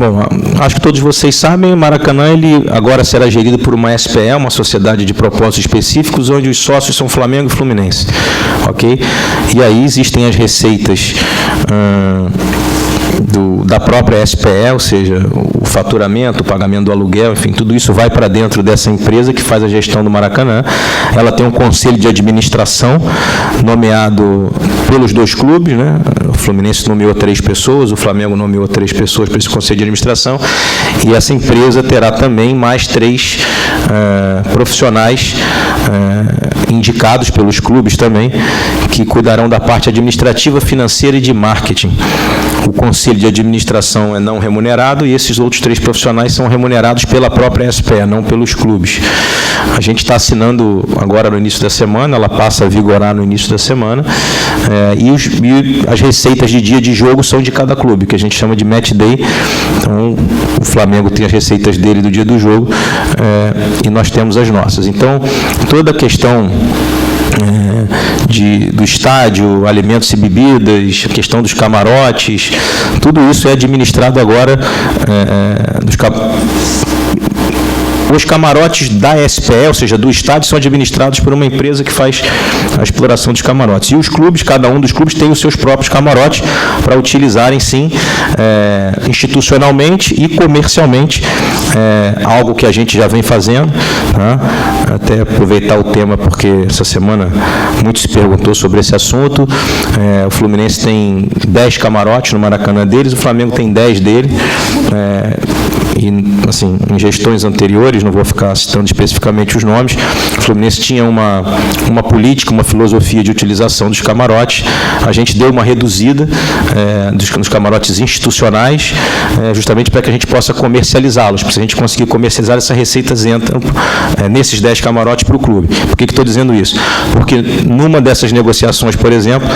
Bom, acho que todos vocês sabem, o Maracanã ele agora será gerido por uma SPE, uma sociedade de propósitos específicos, onde os sócios são Flamengo e Fluminense, ok? E aí existem as receitas da própria SPE, ou seja, o faturamento, o pagamento do aluguel, enfim, tudo isso vai para dentro dessa empresa que faz a gestão do Maracanã. Ela tem um conselho de administração nomeado pelos dois clubes, né? O Fluminense nomeou 3 pessoas, o Flamengo nomeou 3 pessoas para esse conselho de administração, e essa empresa terá também mais 3 profissionais indicados pelos clubes também, que cuidarão da parte administrativa, financeira e de marketing. O conselho de administração é não remunerado e esses outros 3 profissionais são remunerados pela própria SPE, não pelos clubes. A gente está assinando agora no início da semana, ela passa a vigorar no início da semana, e as receitas de dia de jogo são de cada clube, que a gente chama de match day. Então, o Flamengo tem as receitas dele do dia do jogo, e nós temos as nossas. Então, toda a questão do estádio, alimentos e bebidas, a questão dos camarotes, tudo isso é administrado agora os camarotes da SPE, ou seja, do estádio, são administrados por uma empresa que faz a exploração dos camarotes. E os clubes, cada um dos clubes tem os seus próprios camarotes para utilizarem, sim, institucionalmente e comercialmente, algo que a gente já vem fazendo, tá? Até aproveitar o tema, porque essa semana muito se perguntou sobre esse assunto. O Fluminense tem 10 camarotes no Maracanã deles, o Flamengo tem 10 dele, e, assim, em gestões anteriores, não vou ficar citando especificamente os nomes, o Fluminense tinha uma política, uma filosofia de utilização dos camarotes. A gente deu uma reduzida nos camarotes institucionais, justamente para que a gente possa comercializá-los. Se a gente conseguir comercializar, essas receitas entram nesses 10 camarotes para o clube. Por que estou dizendo isso? Porque numa dessas negociações, por exemplo,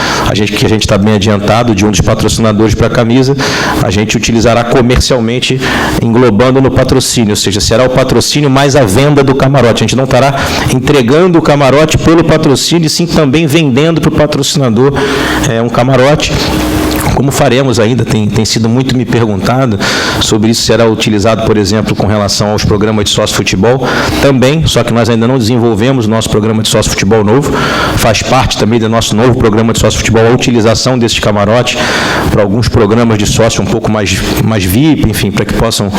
que a gente está bem adiantado, de um dos patrocinadores para a camisa, a gente utilizará comercialmente, englobando no patrocínio, ou seja, será o patrocínio mais a venda do camarote. A gente não estará entregando o camarote pelo patrocínio, e sim também vendendo para o patrocinador um camarote. Como faremos ainda, tem sido muito me perguntado sobre isso, será utilizado, por exemplo, com relação aos programas de sócio-futebol também, só que nós ainda não desenvolvemos o nosso programa de sócio-futebol novo, faz parte também do nosso novo programa de sócio-futebol a utilização desses camarotes para alguns programas de sócio um pouco mais VIP, enfim, para que possam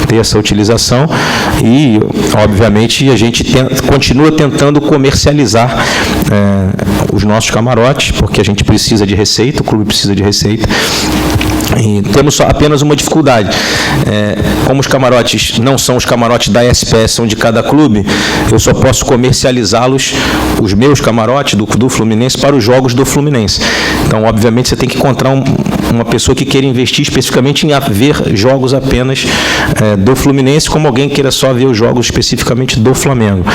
ter essa utilização, e, obviamente, a gente continua tentando comercializar os nossos camarotes, porque a gente precisa de receita, o clube precisa de receita. E temos apenas uma dificuldade. Como os camarotes não são os camarotes da SPE, são de cada clube, eu só posso comercializá-los, os meus camarotes do Fluminense, para os jogos do Fluminense. Então, obviamente, você tem que encontrar uma pessoa que queira investir especificamente em ver jogos apenas do Fluminense, como alguém queira só ver os jogos especificamente do Flamengo.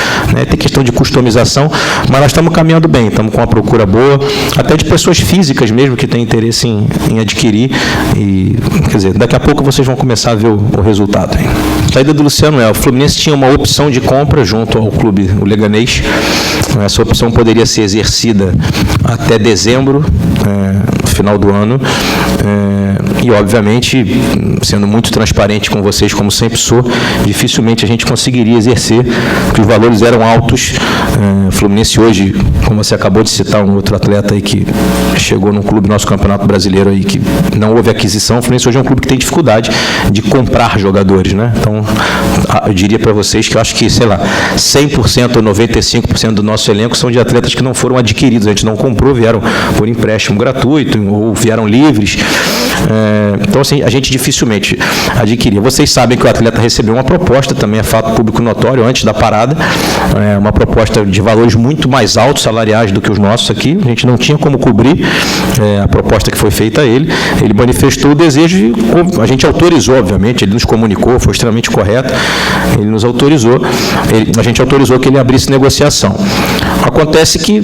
Tem questão de customização, mas nós estamos caminhando bem, estamos com uma procura boa, até de pessoas físicas mesmo que têm interesse em adquirir. E, quer dizer, daqui a pouco vocês vão começar a ver o resultado. A saída do Luciano o Fluminense tinha uma opção de compra junto ao clube, o Leganês. Essa opção poderia ser exercida até dezembro, no final do ano, e, obviamente, sendo muito transparente com vocês, como sempre sou, dificilmente a gente conseguiria exercer, porque os valores eram altos. O Fluminense hoje, como você acabou de citar, um outro atleta aí que chegou num clube nosso Campeonato Brasileiro aí, que não houve aquisição, o Fluminense hoje é um clube que tem dificuldade de comprar jogadores, né? Então, eu diria para vocês que eu acho que, 100% ou 95% do nosso elenco são de atletas que não foram adquiridos, a gente não comprou, vieram por empréstimo gratuito ou vieram livres. Então, assim, a gente dificilmente adquiria. Vocês sabem que o atleta recebeu uma proposta, também é fato público notório, antes da parada, uma proposta de valores muito mais altos, salariais, do que os nossos aqui. A gente não tinha como cobrir a proposta que foi feita a ele. Ele manifestou o desejo e a gente autorizou, obviamente, ele nos comunicou, foi extremamente correto, ele nos autorizou, a gente autorizou que ele abrisse negociação. Acontece que,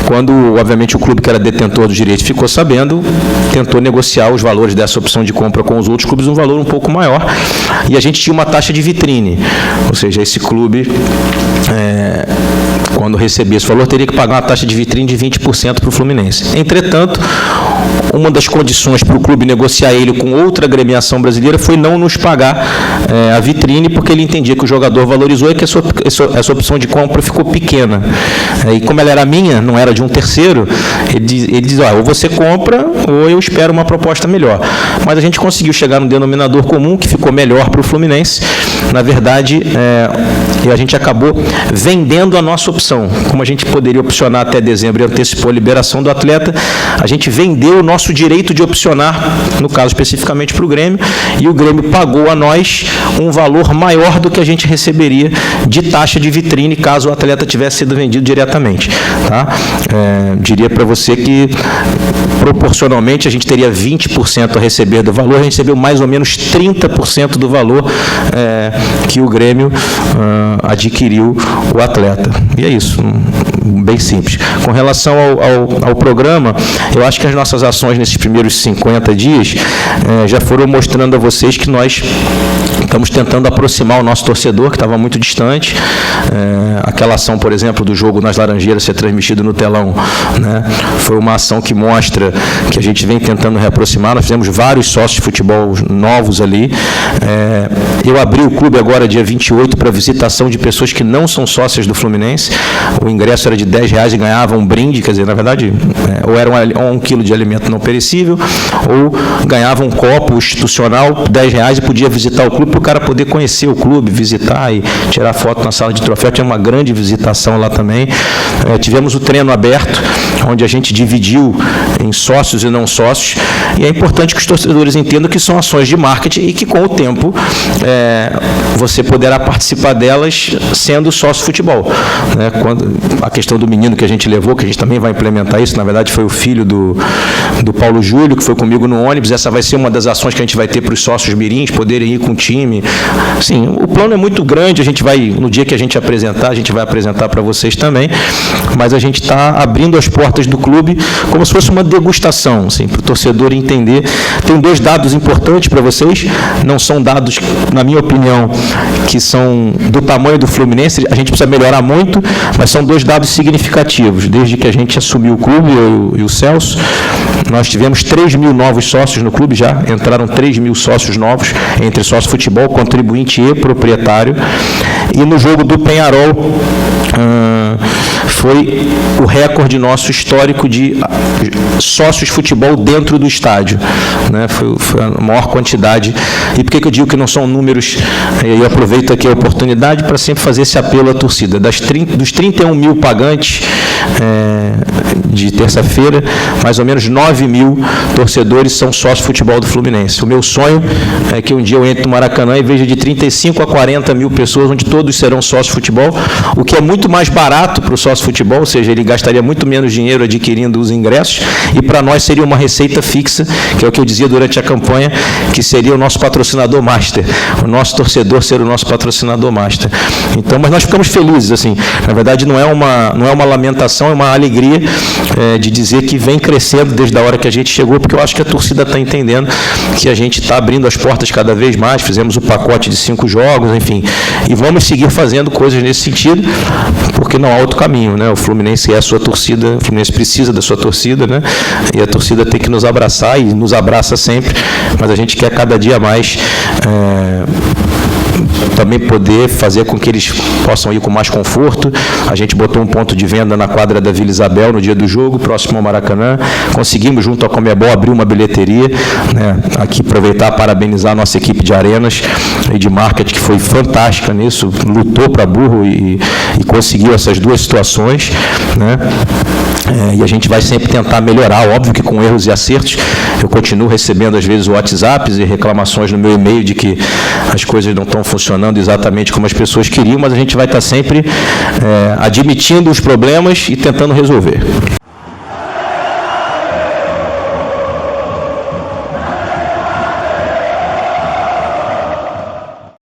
quando, obviamente, o clube que era detentor do direito ficou sabendo, tentou negociar os valores dessa opção de compra com os outros clubes, um valor um pouco maior, e a gente tinha uma taxa de vitrine, ou seja, esse clube, quando recebia esse valor, teria que pagar uma taxa de vitrine de 20% para o Fluminense. Entretanto, uma das condições para o clube negociar ele com outra agremiação brasileira foi não nos pagar a vitrine, porque ele entendia que o jogador valorizou e que essa opção de compra ficou pequena. E como ela era minha, não era de um terceiro, ele diz, ou você compra ou eu espero uma proposta melhor. Mas a gente conseguiu chegar no denominador comum, que ficou melhor para o Fluminense. Na verdade, a gente acabou vendendo a nossa opção. Como a gente poderia opcionar até dezembro e antecipou a liberação do atleta, a gente vendeu o nosso direito de opcionar, no caso especificamente para o Grêmio, e o Grêmio pagou a nós um valor maior do que a gente receberia de taxa de vitrine caso o atleta tivesse sido vendido diretamente. Tá? Diria para você que proporcionalmente a gente teria 20% a receber do valor, a gente recebeu mais ou menos 30% do valor que o Grêmio adquiriu o atleta. E é isso, bem simples. Com relação ao programa, eu acho que as nossas ações nesses primeiros 50 dias já foram mostrando a vocês que nós estamos tentando aproximar o nosso torcedor, que estava muito distante. Aquela ação, por exemplo, do jogo nas Laranjeiras ser transmitido no telão, né, foi uma ação que mostra que a gente vem tentando reaproximar. Nós fizemos vários sócios de futebol novos ali. Eu abri o clube agora, dia 28, para visitação de pessoas que não são sócias do Fluminense. O ingresso era de R$10 e ganhava um brinde, quer dizer, na verdade, ou era um quilo de alimento não perecível, ou ganhava um copo institucional, R$10, e podia visitar o clube para o cara poder conhecer o clube, visitar e tirar foto na sala de troféu. Tinha uma grande visitação lá também. Tivemos o treino aberto, onde a gente dividiu em sócios e não sócios, e é importante que os torcedores entendam que são ações de marketing e que, com o tempo, você poderá participar delas sendo sócio futebol. Quando a questão do menino que a gente levou, que a gente também vai implementar isso, na verdade foi o filho do Paulo Júlio, que foi comigo no ônibus. Essa vai ser uma das ações que a gente vai ter para os sócios mirins, poderem ir com o time. Assim, o plano é muito grande, a gente vai, no dia que a gente apresentar, a gente vai apresentar para vocês também, mas a gente está abrindo as portas do clube como se fosse uma degustação, assim, para o torcedor entender. Tem 2 dados importantes para vocês, não são dados, na minha opinião, que são do tamanho do Fluminense, a gente precisa melhorar muito, mas são 2 dados significativos. Desde que a gente assumiu o clube, eu e o Celso, nós tivemos 3.000 novos sócios no clube, já entraram 3.000 sócios novos, entre sócio futebol, contribuinte e proprietário. E no jogo do Penharol, foi o recorde nosso histórico de sócios de futebol dentro do estádio, né? Foi a maior quantidade. E por que eu digo que não são números? Eu aproveito aqui a oportunidade para sempre fazer esse apelo à torcida. Dos 31.000 pagantes de terça-feira, mais ou menos 9.000 torcedores são sócios de futebol do Fluminense. O meu sonho é que um dia eu entre no Maracanã e veja de 35 a 40 mil pessoas, onde todos serão sócios de futebol, o que é muito mais barato para o sócio de futebol, ou seja, ele gastaria muito menos dinheiro adquirindo os ingressos, e para nós seria uma receita fixa, que é o que eu dizia durante a campanha, que seria o nosso patrocinador master, o nosso torcedor ser o nosso patrocinador master. Então, mas nós ficamos felizes, assim, na verdade não é uma lamentação, é uma alegria de dizer que vem crescendo desde a hora que a gente chegou, porque eu acho que a torcida está entendendo que a gente está abrindo as portas cada vez mais, fizemos o pacote de 5 jogos, enfim, e vamos seguir fazendo coisas nesse sentido, porque não há outro caminho, né? O Fluminense é a sua torcida, o Fluminense precisa da sua torcida, né? E a torcida tem que nos abraçar, e nos abraça sempre, mas a gente quer cada dia mais também poder fazer com que eles possam ir com mais conforto. A gente botou um ponto de venda na quadra da Vila Isabel no dia do jogo, próximo ao Maracanã. Conseguimos, junto à Conmebol, abrir uma bilheteria, né? Aqui aproveitar, parabenizar a nossa equipe de arenas e de marketing, que foi fantástica nisso, lutou para burro e conseguiu essas 2 situações, né? E a gente vai sempre tentar melhorar, óbvio que com erros e acertos. Eu continuo recebendo, às vezes, WhatsApps e reclamações no meu e-mail de que as coisas não estão funcionando exatamente como as pessoas queriam, mas a gente vai estar sempre admitindo os problemas e tentando resolver.